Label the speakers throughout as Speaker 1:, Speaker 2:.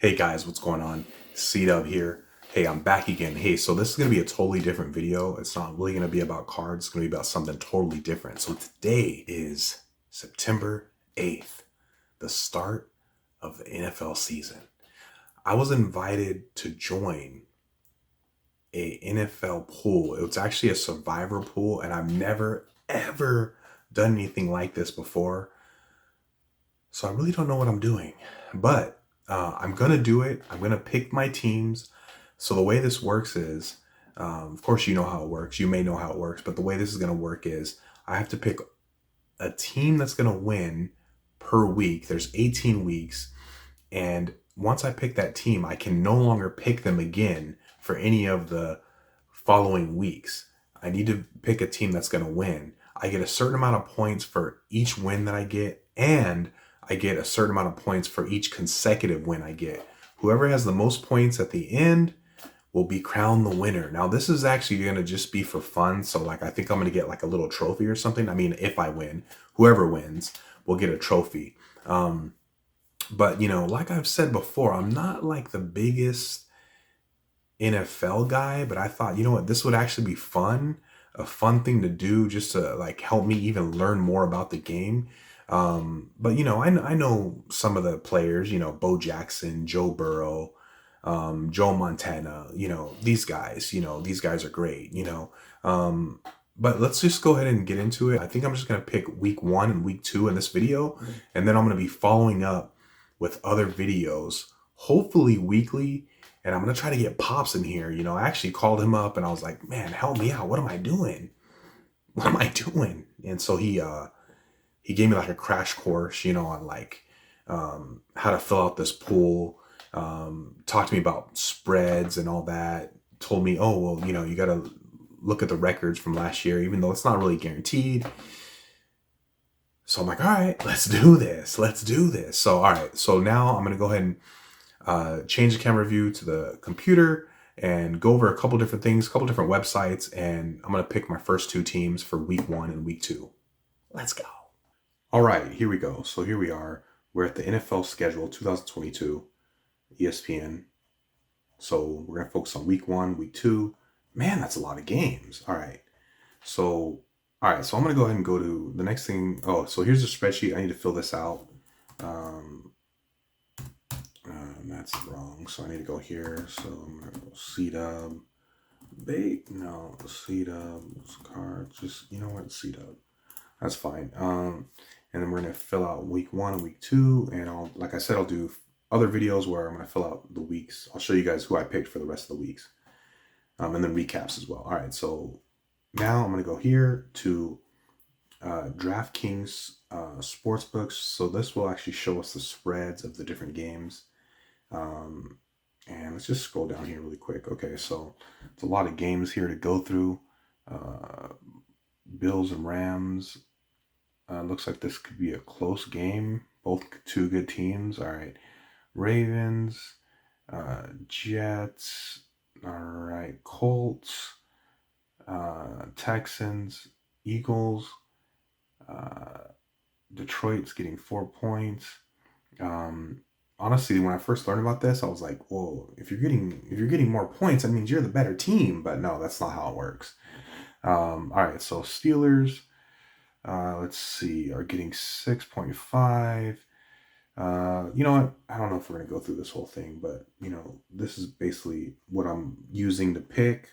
Speaker 1: Hey guys, what's going on? Cdub here. Hey, I'm back again. Hey, so this is going to be a totally different video. It's not really going to be about cards. It's going to be about something totally different. So today is September 8th, the start of the NFL season. I was invited to join a NFL pool. It was actually a survivor pool, and I've never, ever done anything like this before. So I really don't know what I'm doing, but I'm going to do it. I'm going to pick my teams. So the way this works is, of course, you know how it works. You may know how it works, but the way this is going to work is I have to pick a team that's going to win per week. There's 18 weeks. And once I pick that team, I can no longer pick them again for any of the following weeks. I need to pick a team that's going to win. I get a certain amount of points for each win that I get, and I get a certain amount of points for each consecutive win I get. Whoever has the most points at the end will be crowned the winner. Now, this is actually going to just be for fun. So, like, I think I'm going to get like a little trophy or something. I mean, if I win, whoever wins will get a trophy. But, like I've said before, I'm not like the biggest NFL guy, but I thought, you know what, this would actually be fun, a fun thing to do just to like help me even learn more about the game. But I know some of the players, Bo Jackson, Joe Burrow, Joe Montana, these guys are great, but let's just go ahead and get into it. I think I'm just going to pick week 1 and week 2 in this video, and then I'm going to be following up with other videos, hopefully weekly. And I'm going to try to get Pops in here. I actually called him up and I was like, man, help me out. What am I doing? What am I doing? And so he gave me like a crash course, on like how to fill out this pool, talked to me about spreads and all that, told me, oh, well, you got to look at the records from last year, even though it's not really guaranteed. So I'm like, all right, let's do this. Let's do this. So, all right. So now I'm going to go ahead and change the camera view to the computer and go over a couple different things, a couple different websites, and I'm going to pick my first 2 teams for week 1 and week 2. Let's go. All right, here we go. So here we are. We're at the NFL schedule 2022, ESPN. So we're going to focus on week 1, week 2. Man, that's a lot of games. All right, so I'm going to go ahead and go to the next thing. Oh, so here's the spreadsheet. I need to fill this out. That's wrong. So I need to go here. So I'm going to go Cdub. Cdub, cards. Just, you know what? Cdub. That's fine. And then we're going to fill out week 1 and week 2. And like I said, I'll do other videos where I'm going to fill out the weeks. I'll show you guys who I picked for the rest of the weeks. And then recaps as well. All right. So now I'm going to go here to DraftKings Sportsbooks. So this will actually show us the spreads of the different games. And let's just scroll down here really quick. Okay, so it's a lot of games here to go through. Bills and Rams. Looks like this could be a close game. Both 2 good teams. All right. Ravens, Jets. All right. Colts, Texans, Eagles. Detroit's getting 4 points. Honestly, when I first learned about this, I was like, "Whoa! If you're getting more points, that means you're the better team." But no, that's not how it works. All right, so Steelers, let's see, are getting 6.5. You know what? I don't know if we're gonna go through this whole thing, but this is basically what I'm using to pick.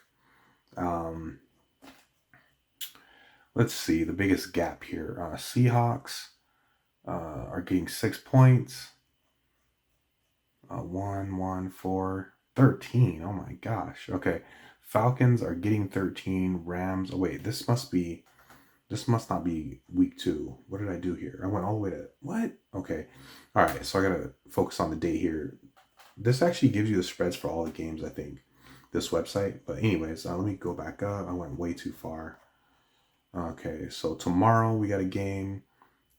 Speaker 1: Let's see the biggest gap here. Seahawks are getting 6 points. 1, 4, 13. Oh my gosh. Okay. Falcons are getting 13. Rams. Oh wait, this must not be week 2. What did I do here? I went all the way to what? Okay. All right. So I got to focus on the date here. This actually gives you the spreads for all the games, I think, this website. But anyways, let me go back up. I went way too far. Okay. So tomorrow we got a game,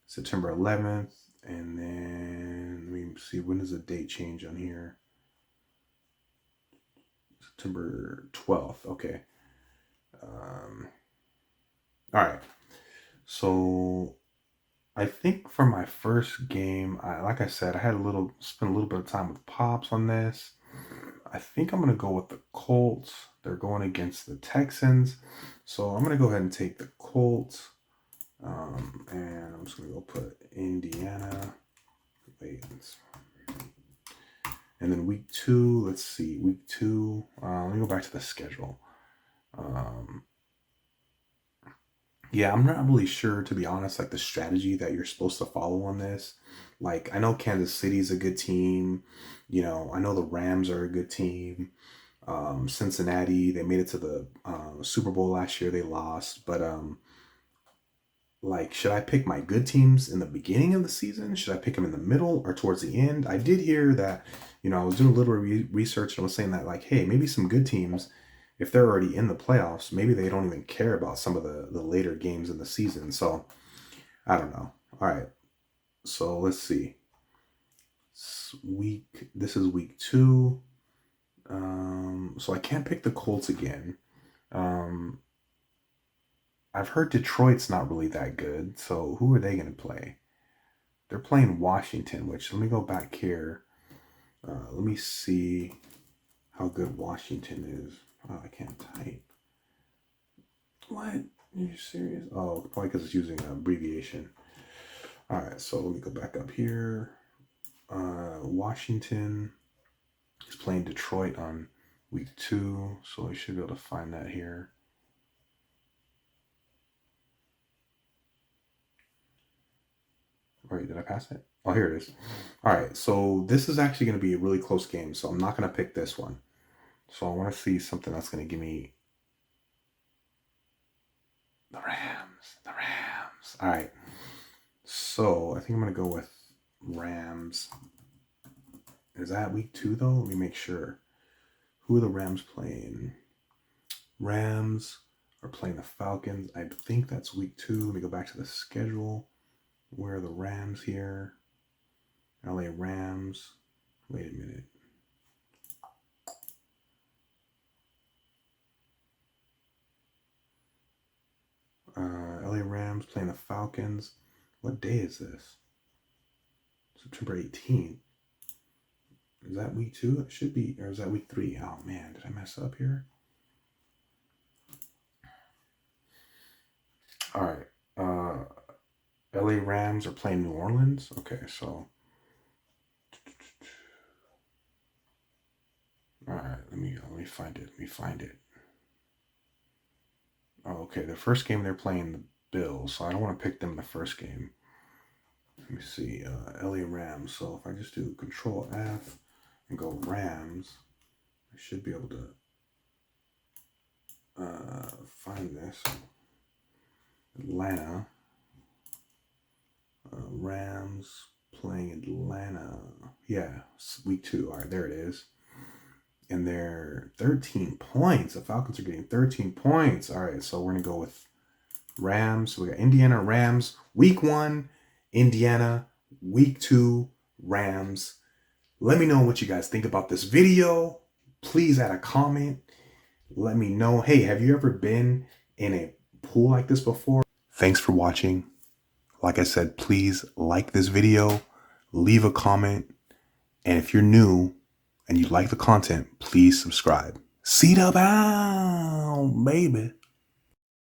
Speaker 1: September 11th. And then let me see, when does the date change on here? September 12th. Okay. All right. So I think for my first game, like I said, I had spent a little bit of time with Pops on this. I think I'm going to go with the Colts. They're going against the Texans. So I'm going to go ahead and take the Colts. And I'm just going to go put Indiana. Ravens. And then week 2, let's see. Week 2, let me go back to the schedule. Yeah, I'm not really sure, to be honest, like the strategy that you're supposed to follow on this. Like, I know Kansas City's a good team. You know, I know the Rams are a good team. Cincinnati, they made it to the Super Bowl last year. They lost. But, like, should I pick my good teams in the beginning of the season? Should I pick them in the middle or towards the end? I did hear that, you know, I was doing a little research and I was saying that, like, hey, maybe some good teams, if they're already in the playoffs, maybe they don't even care about some of the later games in the season. So I don't know. All right. So let's see. This is week 2. So I can't pick the Colts again. I've heard Detroit's not really that good. So who are they going to play? They're playing Washington, which, let me go back here. Let me see how good Washington is. Oh, I can't type. What? Are you serious? Oh, probably because it's using an abbreviation. All right, so let me go back up here. Washington is playing Detroit on week 2, so I should be able to find that here. Wait, did I pass it? Oh, here it is. All right, so this is actually going to be a really close game, so I'm not going to pick this one. So I want to see something that's going to give me the Rams. All right. So I think I'm going to go with Rams. Is that week 2 though? Let me make sure. Who are the Rams playing? Rams are playing the Falcons. I think that's week 2. Let me go back to the schedule. Where are the Rams here? LA Rams. Wait a minute. LA Rams playing the Falcons. What day is this? September 18th. Is that week 2? It should be. Or is that week 3? Oh man, did I mess up here? All right. LA Rams are playing New Orleans. Okay, so. All right, let me find it. Oh, okay, the first game they're playing the Bills, so I don't want to pick them in the first game. Let me see, LA Rams. So if I just do Control F and go Rams, I should be able to find this. Atlanta. Rams playing Atlanta. Yeah, week 2. All right, there it is. And they're 13 points. The Falcons are getting 13 points. All right, so we're going to go with Rams. So we got Indiana, Rams. Week 1, Indiana. Week 2, Rams. Let me know what you guys think about this video. Please add a comment. Let me know. Hey, have you ever been in a pool like this before? Thanks for watching. Like I said, please like this video. Leave a comment. And if you're new and you like the content, please subscribe. Cdub out, baby.